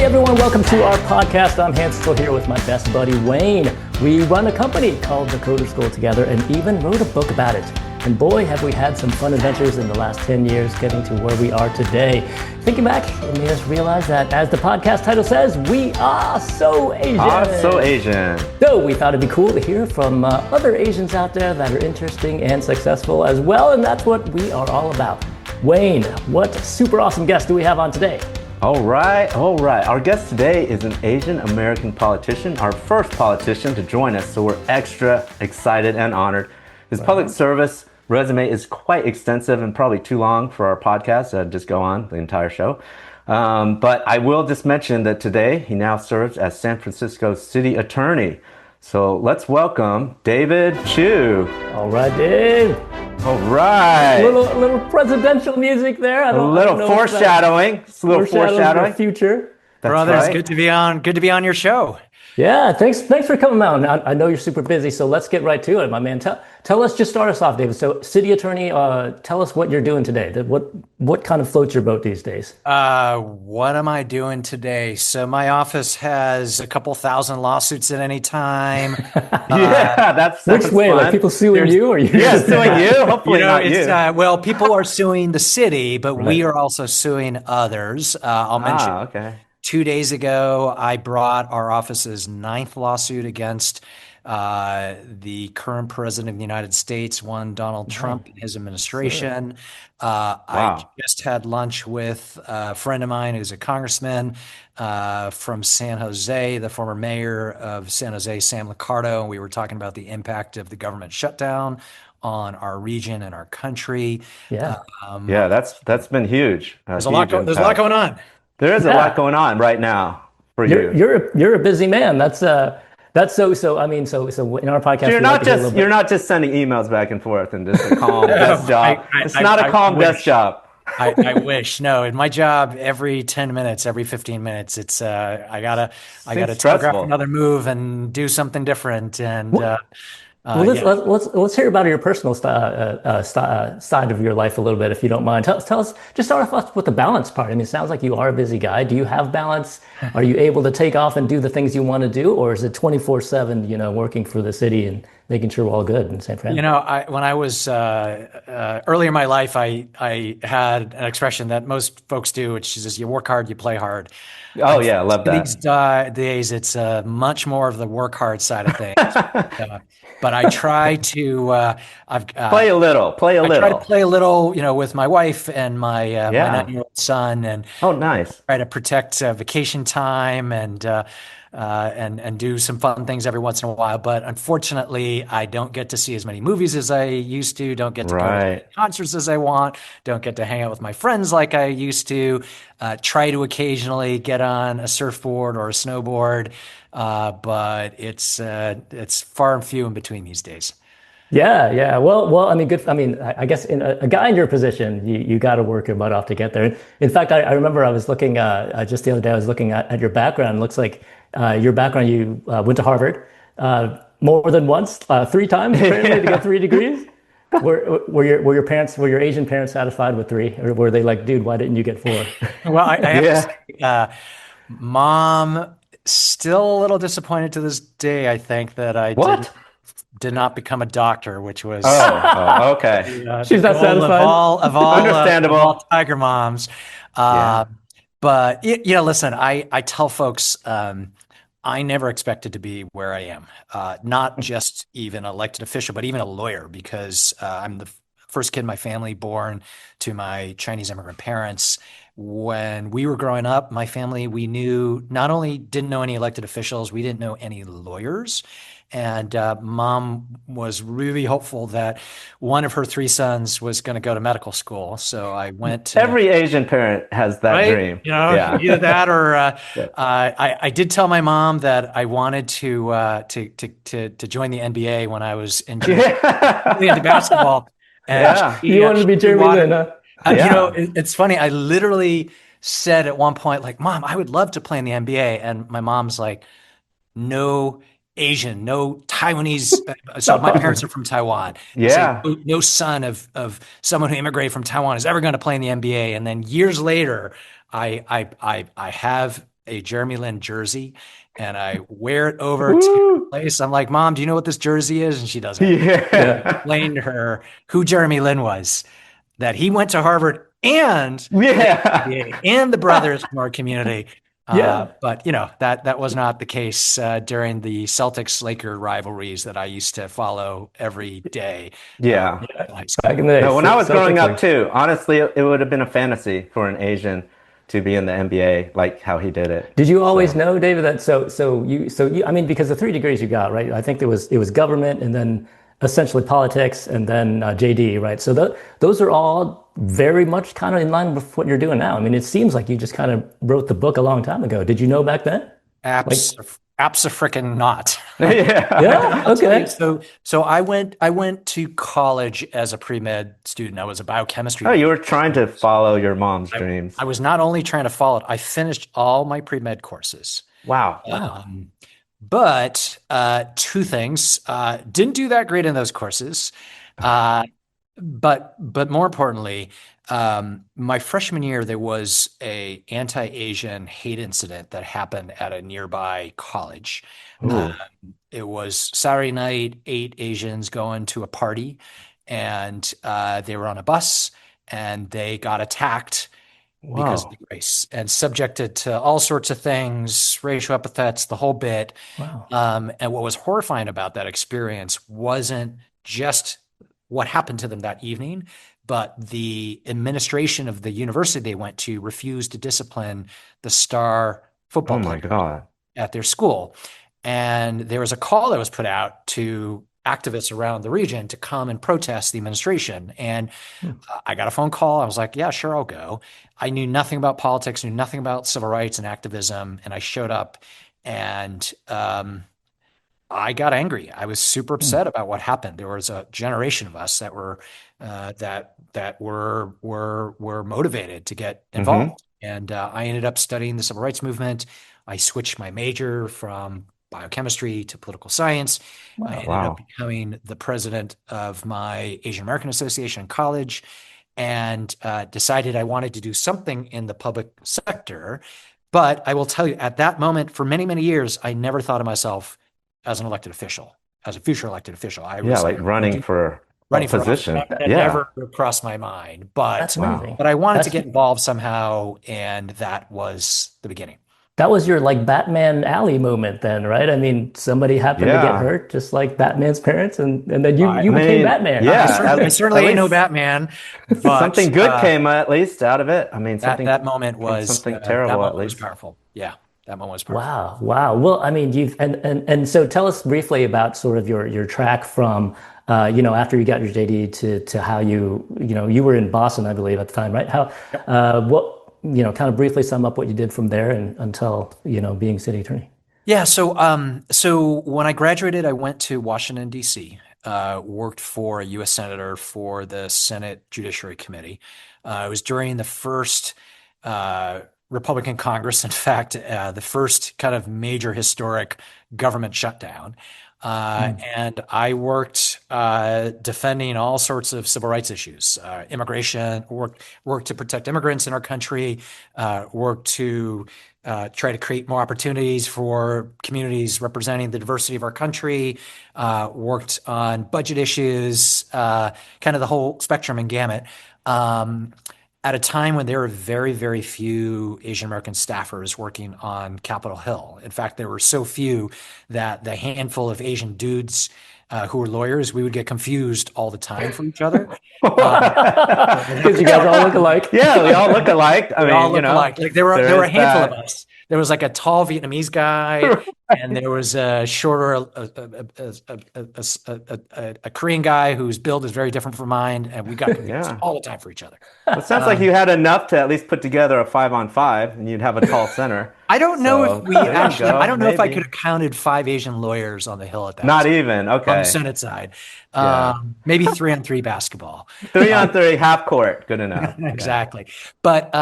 everyone, welcome to our podcast. I'm Hansel here with my best buddy Wayne. We run a company called The Coders School together and even wrote a book about it. And boy, have we had some fun adventures in the last 10 years getting to where we are today. Thinking back, it made us realize that, as the podcast title says, we are so Asian. So we thought it'd be cool to hear from other Asians out there that are interesting and successful as well, and that's what we are all about. Wayne, what super awesome guest do we have on today? All right. Our guest today is an Asian American politician, our first politician to join us, so we're extra excited and honored. His public service resume is quite extensive and probably too long for our podcast to just go on the entire show. But I will just mention that today he now serves as San Francisco City Attorney. So let's welcome David Chiu. All right, Dave. All right. A little presidential music there. A little foreshadowing. The future. That's Brothers, right. Good to be on your show. Yeah, thanks for coming out. I know you're super busy, so let's get right to it, my man. Tell us, just start us off, David. So, city attorney, tell us what you're doing today. What kind of floats your boat these days? What am I doing today? So, my office has a couple thousand lawsuits at any time. That's which way? Fun. Like people suing you, or you? Yeah, suing you. Hopefully not you. Well, people are suing the city, but we are also suing others. I'll mention. Okay. 2 days ago, I brought our office's 9th lawsuit against the current president of the United States, one Donald Trump and his administration. I just had lunch with a friend of mine who's a congressman from San Jose, the former mayor of San Jose, Sam Liccardo, and we were talking about the impact of the government shutdown on our region and our country. That's been huge. There's a lot going on. There is a lot going on right now for you. You're a busy man. That's so. I mean, so in our podcast, so you're not just sending emails back and forth and just a calm desk job. It's not a calm desk job. I wish. No, in my job, every 10 minutes, every 15 minutes, it's I gotta telegraph another move and do something different. And let's hear about your personal side of your life a little bit, if you don't mind. Tell us, just start off with the balance part. I mean, it sounds like you are a busy guy. Do you have balance? Are you able to take off and do the things you want to do, or is it 24/7, working for the city and making sure we're all good in San Fran? When I was earlier in my life, I had an expression that most folks do, which is you work hard, you play hard. Oh, yeah, I love that. These days, it's much more of the work hard side of things. But I try to play a little. I try to play a little, with my wife and my 9-year-old son, and nice. Try to protect vacation time and do some fun things every once in a while. But unfortunately, I don't get to see as many movies as I used to. Don't get to go to concerts as I want. Don't get to hang out with my friends like I used to. Try to occasionally get on a surfboard or a snowboard. But it's far and few in between these days. Yeah. Well, I mean, good. I mean, I guess a guy in your position, you got to work your butt off to get there. In fact, I remember I was looking just the other day. I was looking at your background. It looks like your background. You went to Harvard more than once, 3 times apparently to get 3 degrees. Were your parents, were your Asian parents satisfied with 3, or were they like, dude, why didn't you get 4? Well, I have to say, Mom. Still a little disappointed to this day, I think, that I did not become a doctor, which was okay. She's not satisfied. Of Understandable. all tiger moms. But listen, I tell folks I never expected to be where I am. Not just even elected official, but even a lawyer, because I'm the first kid in my family born to my Chinese immigrant parents. When we were growing up, my family, we not only didn't know any elected officials, we didn't know any lawyers. And Mom was really hopeful that one of her 3 sons was going to go to medical school. So I went to... Every Asian parent has that dream. Either that or I did tell my mom that I wanted to join the NBA when I was into basketball. And you wanted to be Jeremy Lin, huh? It's funny. I literally said at one point, like, Mom, I would love to play in the NBA. And my mom's like, no Asian, no Taiwanese. So my parents are from Taiwan. Yeah. So no son of someone who immigrated from Taiwan is ever going to play in the NBA. And then years later, I have a Jeremy Lin jersey and I wear it over to Woo! the place. I'm like, Mom, do you know what this jersey is? And she doesn't. Yeah. I explained to her who Jeremy Lin was, that he went to Harvard and Yeah. and the brothers from our community. Yeah. But that was not the case during the Celtics-Laker rivalries that I used to follow every day. Yeah. In high school. Back in the day. No, when I was growing Celtics up too, honestly, it would have been a fantasy for an Asian to be in the NBA like how he did it. Did you always So, know, David, that so you I mean, because the 3 degrees you got, right? I think it was government and then essentially politics and then JD, right? So those are all very much kind of in line with what you're doing now. I mean, it seems like you just kind of wrote the book a long time ago. Did you know back then? Like, Abso-freaking not. yeah. yeah, okay. So I went to college as a pre-med student. I was a biochemistry. Oh, you were trying to follow your mom's dreams. I was not only trying to follow it, I finished all my pre-med courses. Wow. But two things, didn't do that great in those courses. But more importantly, my freshman year, there was a anti-Asian hate incident that happened at a nearby college. It was Saturday night, 8 Asians going to a party, and they were on a bus, and they got attacked because of Wow. the race and subjected to all sorts of things, racial epithets, the whole bit. Wow. And what was horrifying about that experience wasn't just what happened to them that evening, but the administration of the university they went to refused to discipline the star Oh football my player God. at their school. And there was a call that was put out to activists around the region to come and protest the administration. And I got a phone call. I was like, yeah, sure, I'll go. I knew nothing about politics, knew nothing about civil rights and activism. And I showed up and I got angry. I was super upset about what happened. There was a generation of us that were were motivated to get involved. And I ended up studying the civil rights movement. I switched my major from biochemistry to political science. I ended Wow. up becoming the president of my Asian American Association in college and decided I wanted to do something in the public sector. But I will tell you, at that moment, for many, many years, I never thought of myself as an elected official, as a future elected official. I Yeah, was like running for a for position. that Yeah. never crossed my mind. That's But amazing. I wanted to That's get involved somehow, and that was the beginning. That was your like Batman alley moment then, right? I mean, somebody happened to get Yeah. hurt, just like Batman's parents, and then you I became mean, Batman. yeah. I certainly at ain't no least Batman, but something good came at least out of it. I mean, something that moment from was something terrible at was least. powerful. Yeah, that moment was powerful. Wow, wow. Well, I mean, you've and so tell us briefly about sort of your track from after you got your JD to how you were in Boston, I believe, at the time, right? How what kind of briefly sum up what you did from there and until being city attorney. Yeah, so when I graduated, I went to Washington, D.C., worked for a U.S. Senator for the Senate Judiciary Committee. It was during the first Republican Congress, in fact, the first kind of major historic government shutdown. And I worked defending all sorts of civil rights issues, immigration, worked to protect immigrants in our country, worked to try to create more opportunities for communities representing the diversity of our country, worked on budget issues, kind of the whole spectrum and gamut. At a time when there were very, very few Asian American staffers working on Capitol Hill. In fact, there were so few that the handful of Asian dudes who were lawyers, we would get confused all the time for each other. Because you guys all look alike. Yeah, we all look alike. I We all mean, look alike. Like there were a handful of that. us. There was like a tall Vietnamese guy, and there was a shorter, a Korean guy whose build is very different from mine, and we got confused Yeah. all the time for each other. It sounds like you had enough to at least put together a 5-on-5, and you'd have a tall center. I don't know So, if we there you actually, go, I don't know if I maybe. could have counted 5 Asian lawyers on the Hill at that Not time, even. on Okay. the Senate side. Yeah. Maybe 3-on-3 basketball. 3-on-3, half court. Good enough. Okay. Exactly. But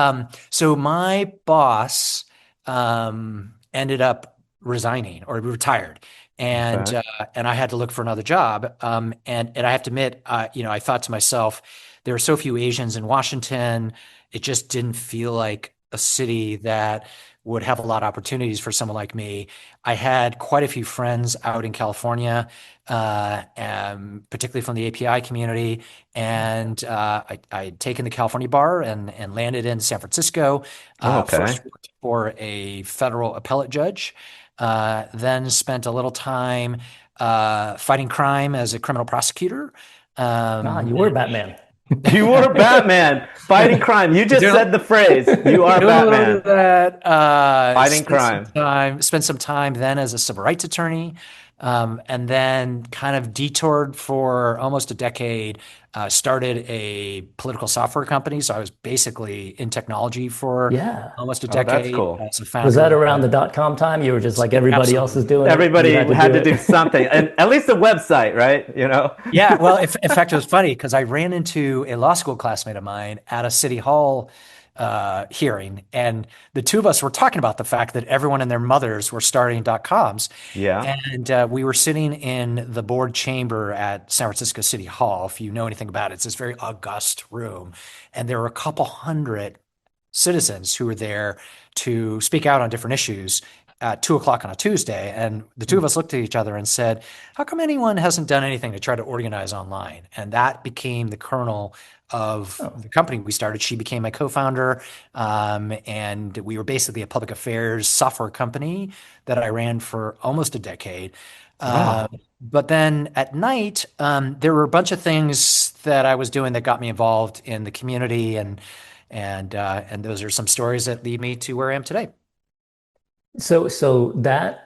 so my boss ended up resigning or retired. And Okay. and I had to look for another job. And I have to admit, I thought to myself, there are so few Asians in Washington. It just didn't feel like a city that would have a lot of opportunities for someone like me. I had quite a few friends out in California, and particularly from the API community. And I'd taken the California bar and landed in San Francisco. Okay. First worked for a federal appellate judge, then spent a little time fighting crime as a criminal prosecutor. You were Batman. You were Batman fighting crime. You just said the phrase. You are Doing a little Batman. bit of that, Fighting crime. Spent some time then as a civil rights attorney, and then kind of detoured for almost a decade. Started a political software company, so I was basically in technology for almost a decade. That's cool. As a founder. Was that around the .com time? You were just like everybody else is doing. Everybody had to do something, and at least a website, right? Yeah. Well, in fact, it was funny because I ran into a law school classmate of mine at a city hall hearing, and the two of us were talking about the fact that everyone and their mothers were starting .coms. Yeah. And we were sitting in the board chamber at San Francisco City Hall. If you know anything about it, it's this very august room, and there were a couple hundred citizens who were there to speak out on different issues at 2:00 on a Tuesday. And the two of us looked at each other and said, how come anyone hasn't done anything to try to organize online? And that became the kernel of the company we started. She became my co-founder, and we were basically a public affairs software company that I ran for almost a decade. But then at night, there were a bunch of things that I was doing that got me involved in the community, and those are some stories that lead me to where I am today. So that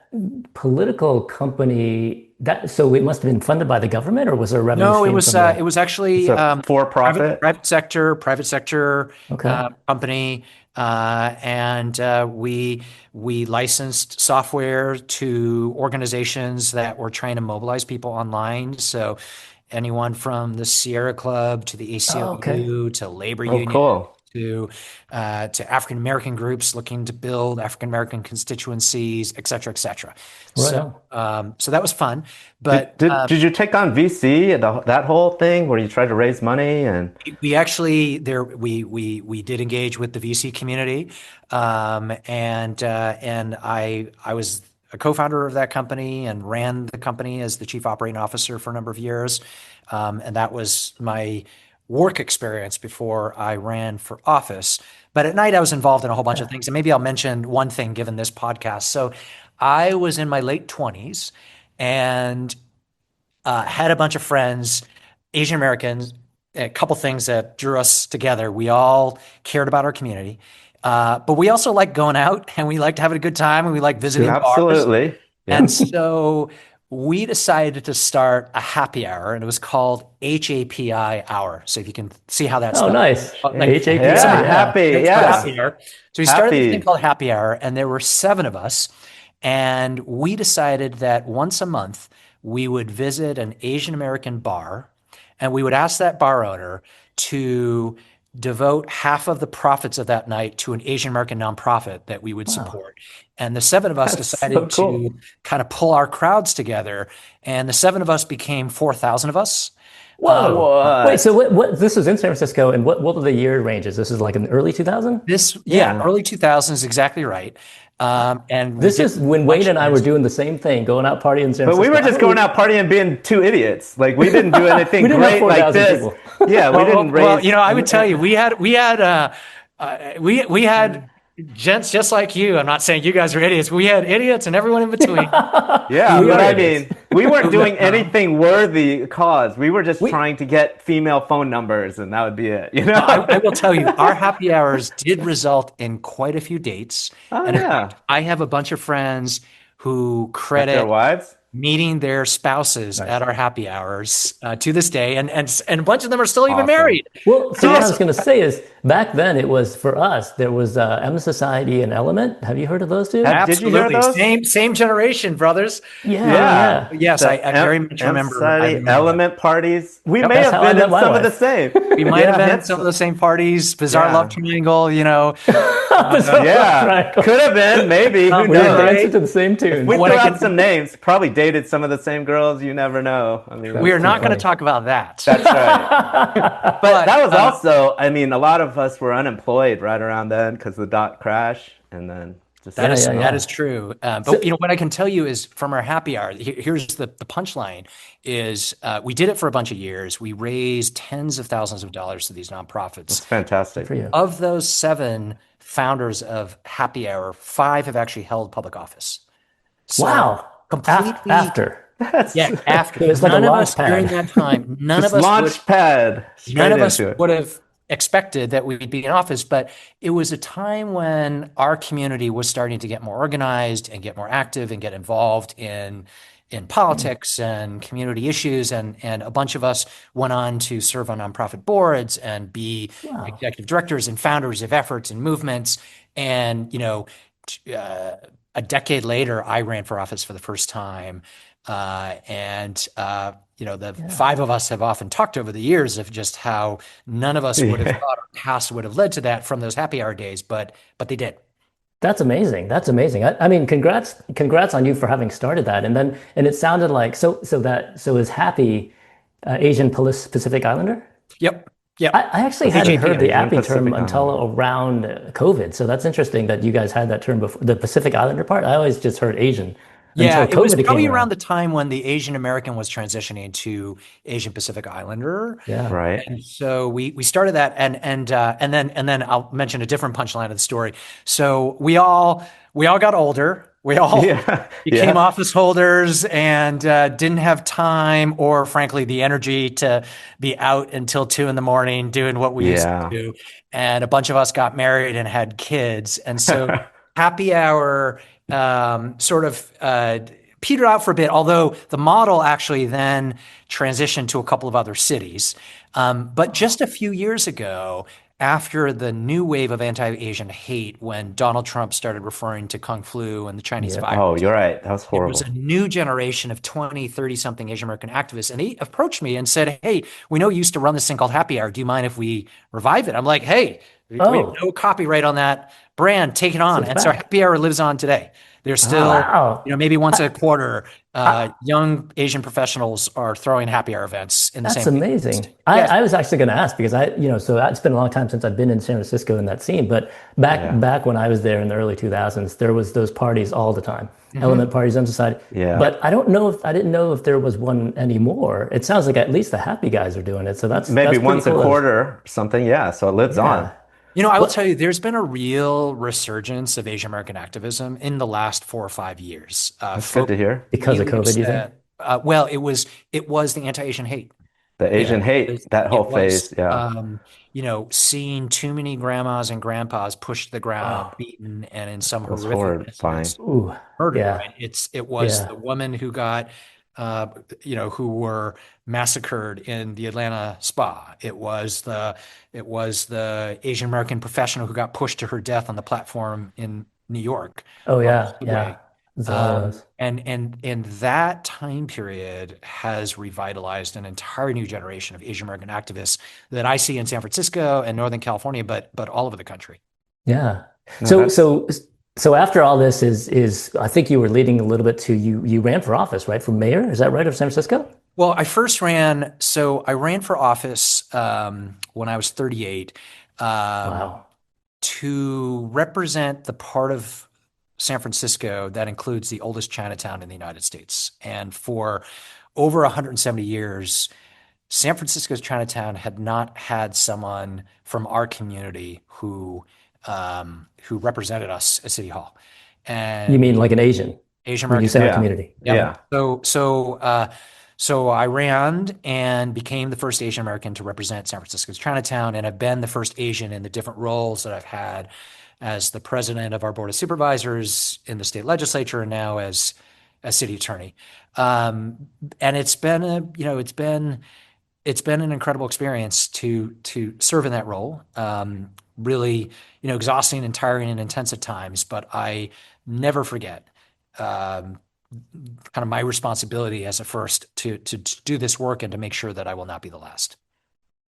political company, so it must have been funded by the government, or was there a revenue No, stream from the- it was actually for-profit? private sector company, and we licensed software to organizations that were trying to mobilize people online. So anyone from the Sierra Club to the ACLU to labor union. Cool. To African American groups looking to build African American constituencies, et cetera, et cetera. Right. So that was fun. But did you take on VC, that whole thing where you tried to raise money? And we actually we did engage with the VC community, and I was a co-founder of that company and ran the company as the chief operating officer for a number of years, and that was my work experience before I ran for office. But at night I was involved in a whole bunch of things. And maybe I'll mention one thing given this podcast. So I was in my late 20s and had a bunch of friends, Asian Americans, a couple things that drew us together. We all cared about our community. But we also like going out, and we liked having a good time, and we like visiting bars. Absolutely. Yeah. And so we decided to start a HAPI Hour, and it was called HAPI Hour. So if you can see how that's spelled. Nice. HAPI. Happy, yes. HAPI Hour. So we started this thing called HAPI Hour, and there were 7 of us. And we decided that once a month, we would visit an Asian American bar, and we would ask that bar owner to devote half of the profits of that night to an Asian American nonprofit that we would support. And the 7 of us decided to kind of pull our crowds together, and the 7 of us became 4,000 of us. Whoa! Wait, so what? This was in San Francisco, and what were the year ranges? This is like in the early 2000s. Early 2000s, exactly right. And this is when Wayne and I were doing the same thing, going out partying in San Francisco. But we were just going out partying and being 2 idiots. Like, we didn't do anything great like this. People. Yeah, we didn't raise. Well, I would tell you, we had gents just like you. I'm not saying you guys are idiots. We had idiots and everyone in between. Yeah, but I mean, we weren't doing anything worthy cause. We were just trying to get female phone numbers, and that would be it. I will tell you, our happy hours did result in quite a few dates. In fact, I have a bunch of friends who credit their wives meeting their spouses at our happy hours to this day, and a bunch of them are still even married. Well, so what I was going to say is, back then it was, for us, there was M Society and Element. Have you heard of those two? Absolutely. Did you hear those? Same generation, brothers. Yeah. Yes, I very much remember. Society, Element parties. We may have been in some of the same. We might have been in some of the same parties. Bizarre Love Triangle, Yeah, Right. could have been, maybe. Who We were knows? dancing to the same tune. We What threw I out can- some names. Probably dated some of the same girls. You never know. I mean, We are that's not going to funny. talk about that. that's right. But that was uh, also, I mean, a lot of us were unemployed right around then because of the dot crash, and then just That Yeah, is yeah, that yeah. is true. So, But what I can tell you is from our happy hour. Here's the punchline: is we did it for a bunch of years. We raised tens of thousands of dollars to these nonprofits. it's fantastic. for you. Of those 7 founders of Happy Hour, 5 have actually held public office. So Wow. completely, After. yeah. After So it's like a none of launch us during pad. that time, Just launch pad none straight of us into it. would have expected that we'd be in office, but it was a time when our community was starting to get more organized and get more active and get involved in politics and community issues. And a bunch of us went on to serve on nonprofit boards and be Wow. executive directors and founders of efforts and movements. And, a decade later, I ran for office for the first time. The 5 of us have often talked over the years of just how none of us would have Yeah. thought our past would have led to that from those happy hour days, but they did. That's amazing. That's amazing. I mean, congrats on you for having started that. And it sounded like, so is Happy Asian Pacific Islander? Yep. I actually Yep. hadn't AJP. heard the Asian API term Pacific until Islander. around COVID. So that's interesting that you guys had that term before the Pacific Islander part. I always just heard Asian Yeah, until it was COVID probably came around around. the time when the Asian American was transitioning to Asian Pacific Islander. Yeah. Right. And so we started that, and then I'll mention a different punchline of the story. So we all got older. We all Yeah. became Yeah. office holders and didn't have time or, frankly, the energy to be out until 2 a.m. doing what we used to Yeah. do. And a bunch of us got married and had kids, and so happy hour sort of petered out for a bit, although the model actually then transitioned to a couple of other cities. But just a few years ago, after the new wave of anti-Asian hate, when Donald Trump started referring to Kung Flu and the Chinese Yeah. Oh, virus, you're right. That was there was horrible. a new generation of 20, 30 something Asian American activists. And they approached me and said, "Hey, we know you used to run this thing called Happy Hour. Do you mind if we revive it?" I'm like, "Hey, we have Oh, no copyright on that brand. Take it so on." it's And so back. Happy Hour lives on today. There's still, Wow. maybe once a quarter, I, young Asian professionals are throwing Happy Hour events in the That's same amazing. context. Yes. I was actually going to ask because so it's been a long time since I've been in San Francisco in that scene, but Yeah. back when I was there in the early 2000s, there was those parties all the time, element parties on society. Yeah. But I didn't know if there was one anymore. It sounds like at least the Happy guys are doing it, so that's Maybe pretty once a cool. quarter or something. Yeah. So it lives on. I will What? tell you, there's been a real resurgence of Asian American activism in the last 4 or 5 years. That's good to hear. Because of Really COVID, you think? upset. Well, it was the anti-Asian hate. The Asian hate, that It whole was, phase. Yeah. seeing too many grandmas and grandpas pushed to the ground, Oh, beaten, and in some It was horrific horrifying. incidents, ooh, murdered. yeah, Right? It was yeah. the woman who got, who were massacred in the Atlanta spa. It was the Asian American professional who got pushed to her death on the platform in New York Oh, on the yeah, subway. yeah. There's a lot of those. And that time period has revitalized an entire new generation of Asian American activists that I see in San Francisco and Northern California, but all over the country. Yeah. No, So that's so so after all this is I think you were leading a little bit to you ran for office, right? For mayor, is that right, of San Francisco? Well, I ran for office when I was 38 Wow. to represent the part of San Francisco that includes the oldest Chinatown in the United States. And for over 170 years, San Francisco's Chinatown had not had someone from our community who represented us at City Hall. You And mean like an Asian Asian when you American. say our yeah. community? Yep. Yeah. So I ran and became the first Asian American to represent San Francisco's Chinatown, and I've been the first Asian in the different roles that I've had as the president of our board of supervisors in the state legislature, and now as city attorney. And it's been an incredible experience to serve in that role. Really, exhausting and tiring and intense at times, but I never forget kind of my responsibility as a first to do this work and to make sure that I will not be the last.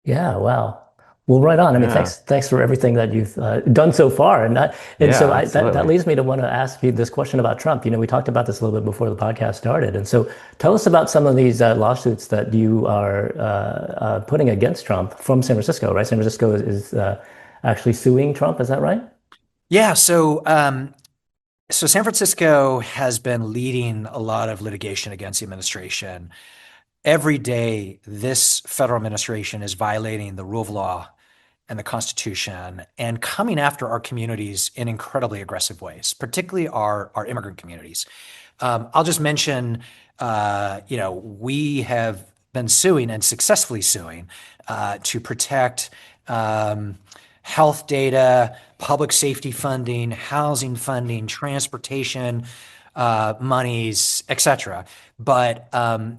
Yeah, wow. Well, right on. I mean, Yeah. thanks for everything that you've done so far, and Yeah, so that absolutely. leads me to want to ask you this question about Trump. We talked about this a little bit before the podcast started, and so tell us about some of these lawsuits that you are putting against Trump from San Francisco, right? San Francisco is actually suing Trump. Is that right? Yeah. So San Francisco has been leading a lot of litigation against the administration. Every day, this federal administration is violating the rule of law and the Constitution and coming after our communities in incredibly aggressive ways, particularly our immigrant communities. I'll just mention, we have been suing and successfully suing to protect health data, public safety funding, housing funding, transportation monies, etc. But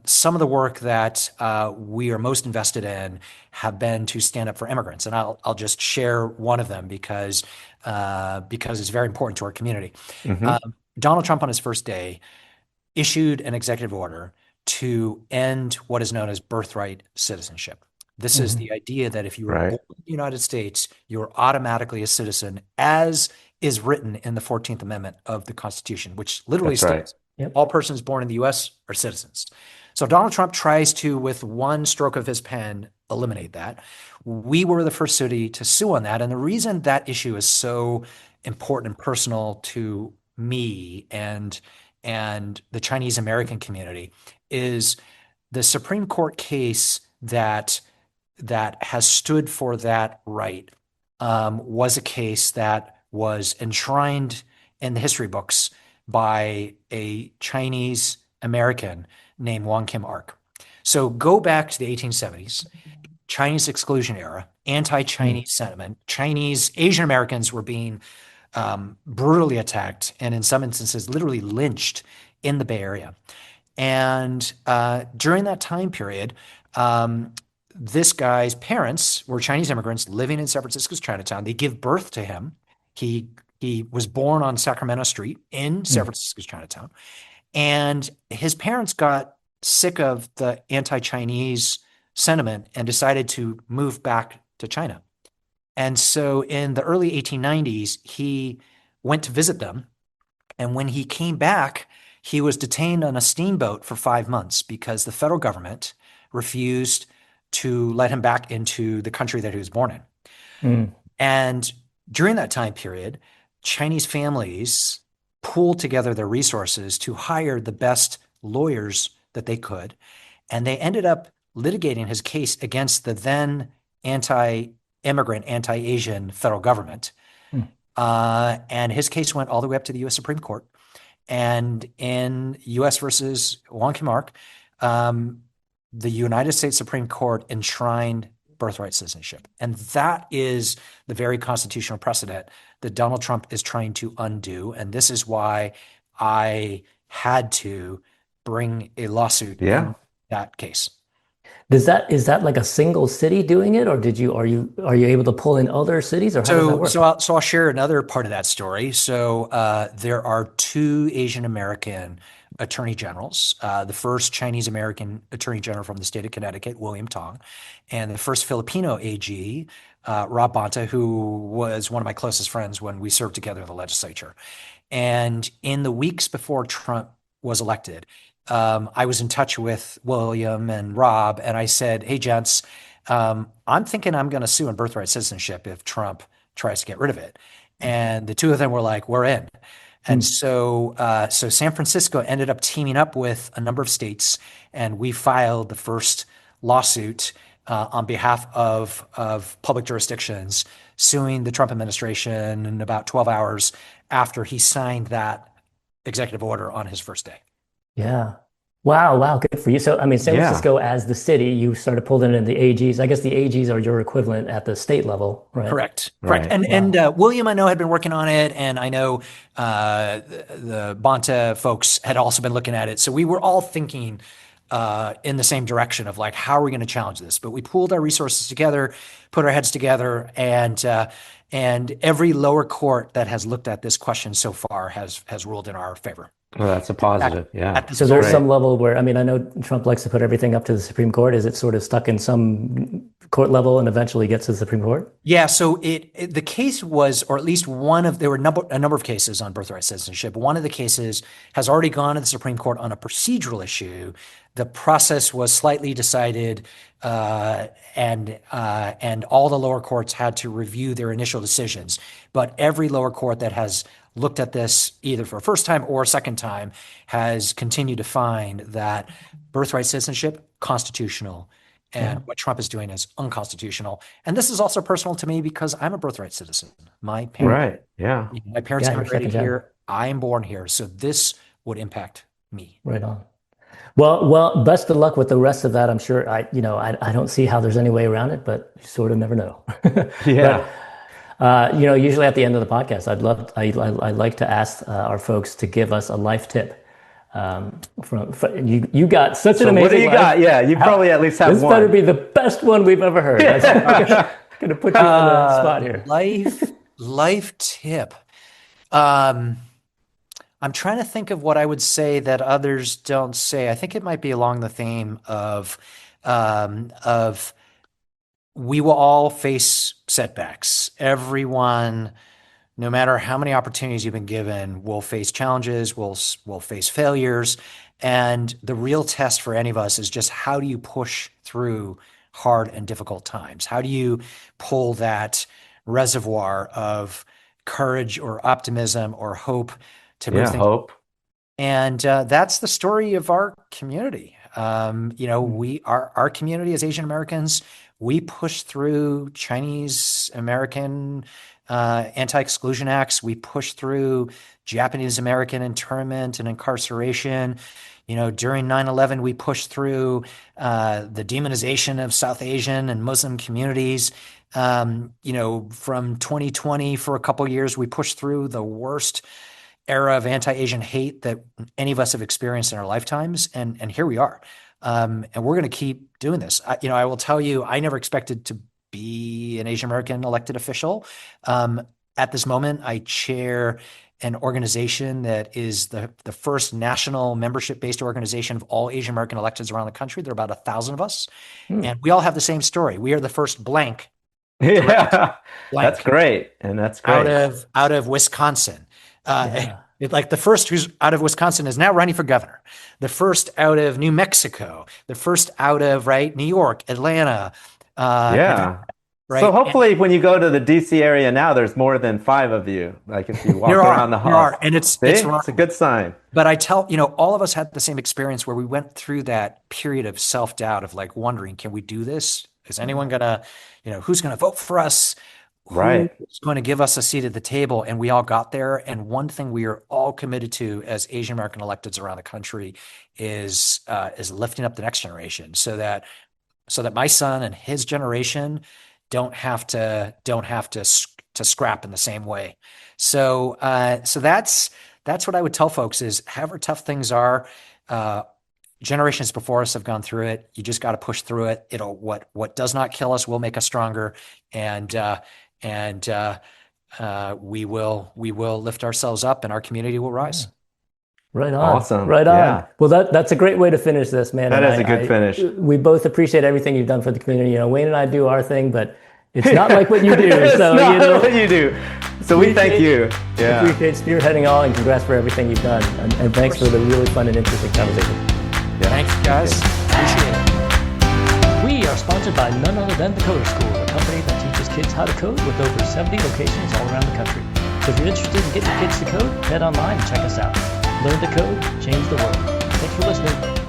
some of the work that we are most invested in have been to stand up for immigrants, and I'll just share one of them because it's very important to our community. Hmm. Um, Donald Trump on his first day issued an executive order to end what is known as birthright citizenship. This is Hmm. the idea that if you were Right. born in the United States, you are automatically a citizen, as is written in the 14th Amendment of the Constitution, which literally That's right. states Yep. all persons born in the US are citizens. So Donald Trump tries to, with one stroke of his pen, eliminate that. We were the first city to sue on that. And the reason that issue is so important and personal to me and the Chinese American community is the Supreme Court case that has stood for that right was a case that was enshrined in the history books by a Chinese American named Wong Kim Ark. So go back to the 1870s, Chinese exclusion era, Mm. anti-Chinese sentiment. Chinese Asian Americans were being brutally attacked and in some instances literally lynched in the Bay Area. And during that time period, this guy's parents were Chinese immigrants living in San Francisco's Chinatown. They give birth to him. He he was born on Sacramento Street in San Mm. Francisco's Chinatown, and his parents got sick of the anti-Chinese sentiment and decided to move back to China. And so in the early 1890s, he went to visit them. And when he came back, he was detained on a steamboat for 5 months because the federal government refused to let him back into the country that he was born in. Mm. And during that time period, Chinese families pooled together their resources to hire the best lawyers that they could. And they ended up litigating his case against the then anti-immigrant, anti-Asian federal government. Mm. And his case went all the way up to the U.S. Supreme Court. And in U.S. versus Wong Kim Ark, the United States Supreme Court enshrined birthright citizenship. And that is the very constitutional precedent that Donald Trump is trying to undo. And this is why I had to bring a lawsuit Yeah. in that case. Is that like a single city doing it, or are you able to pull in other cities, or how does that So, work? so I'll share another part of that story. So, there are two Asian American attorney generals. The first Chinese American attorney general from the state of Connecticut, William Tong, and the first Filipino AG, Rob Bonta, who was one of my closest friends when we served together in the legislature. And in the weeks before Trump was elected, I was in touch with William and Rob, and I said, "Hey, gents, I'm thinking I'm going to sue on birthright citizenship if Trump tries to get rid of it." And the two of them were like, "We're in." And Mm. so San Francisco ended up teaming up with a number of states, and we filed the first lawsuit on behalf of public jurisdictions, suing the Trump administration in about 12 hours after he signed that executive order on his first day. Yeah. Wow, wow, good for you. So, I mean, San Yeah. Francisco as the city, you started pulling in the AGs. I guess the AGs are your equivalent at the state level, right? Correct. Correct. Right. And Wow. William, I know, had been working on it, and I know the Bonta folks had also been looking at it. So we were all thinking in the same direction of like, how are we going to challenge this? But we pooled our resources together, put our heads together, and every lower court that has looked at this question so far has ruled in our favor. Well, that's a At, positive. Yeah. at this So there's moment, Great. some level where, I mean, I know Trump likes to put everything up to the Supreme Court. Is it sort of stuck in some court level and eventually gets to the Supreme Court? Yeah, so the case was, or at least there were a number of cases on birthright citizenship. One of the cases has already gone to the Supreme Court on a procedural issue. The process was slightly decided, and all the lower courts had to review their initial decisions. But every lower court that has looked at this either for a first time or a second time has continued to find that birthright citizenship, constitutional, and what Trump is doing is unconstitutional. And this is also personal to me because I'm a birthright citizen. My parents, my parents immigrated here. I am born here. So this would impact me. Right on. Well, best of luck with the rest of that. I'm sure I don't see how there's any way around it, but you sort of never know. Yeah. But, usually at the end of the podcast, I'd like to ask our folks to give us a life tip. From you got such an amazing what do you life. got? Yeah, you probably at least have this one. This better be the best one we've ever heard. I'm gonna put you on the spot here. Life tip. I'm trying to think of what I would say that others don't say. I think it might be along the theme of we will all face setbacks. Everyone, no matter how many opportunities you've been given, will face challenges, will face failures. And the real test for any of us is just how do you push through hard and difficult times? How do you pull that reservoir of courage or optimism or hope to move things? Hope. And that's the story of our community. Our community as Asian Americans, we push through Chinese American anti-exclusion acts. We push through Japanese American internment and incarceration. During 9/11, we pushed through the demonization of South Asian and Muslim communities. From 2020 for a couple of years, we pushed through the worst era of anti-Asian hate that any of us have experienced in our lifetimes. And here we are. And we're going to keep doing this. I will tell you, I never expected to be an Asian American elected official. At this moment, I chair an organization that is the first national membership-based organization of all Asian American electeds around the country. There are about 1,000 of us, and we all have the same story. We are the first blank. That's great, and that's great. Out of Wisconsin. Like the first who's out of Wisconsin is now running for governor. The first out of New Mexico. The first out of New York, Atlanta. Right? So hopefully when you go to the DC area now, there's more than 5 of you. Like if you walk around the halls. And it's a good sign. But I tell, all of us had the same experience where we went through that period of self-doubt of wondering, can we do this? Is anyone gonna, who's gonna vote for us? Who's going to give us a seat at the table? And we all got there. And one thing we are all committed to as Asian American electeds around the country is lifting up the next generation so that my son and his generation don't have to scrap in the same way. So that's what I would tell folks is however tough things are, generations before us have gone through it. You just got to push through it. What does not kill us will make us stronger. And we will lift ourselves up and our community will rise. Right on. Awesome. Right on. Yeah. Well, that's a great way to finish this, man. That is a good finish. We both appreciate everything you've done for the community. Wayne and I do our thing, but it's not like what you do. It's not like what you do. So we thank you. Yeah. Appreciate spearheading all and congrats for everything you've done. And thanks for the really fun and interesting conversation. Yeah. Thanks, guys. Appreciate it. We are sponsored by none other than the Coder School, a company that teaches kids how to code with over 70 locations all around the country. So if you're interested in getting your kids to code, head online and check us out. Learn to code, change the world. Thanks for listening.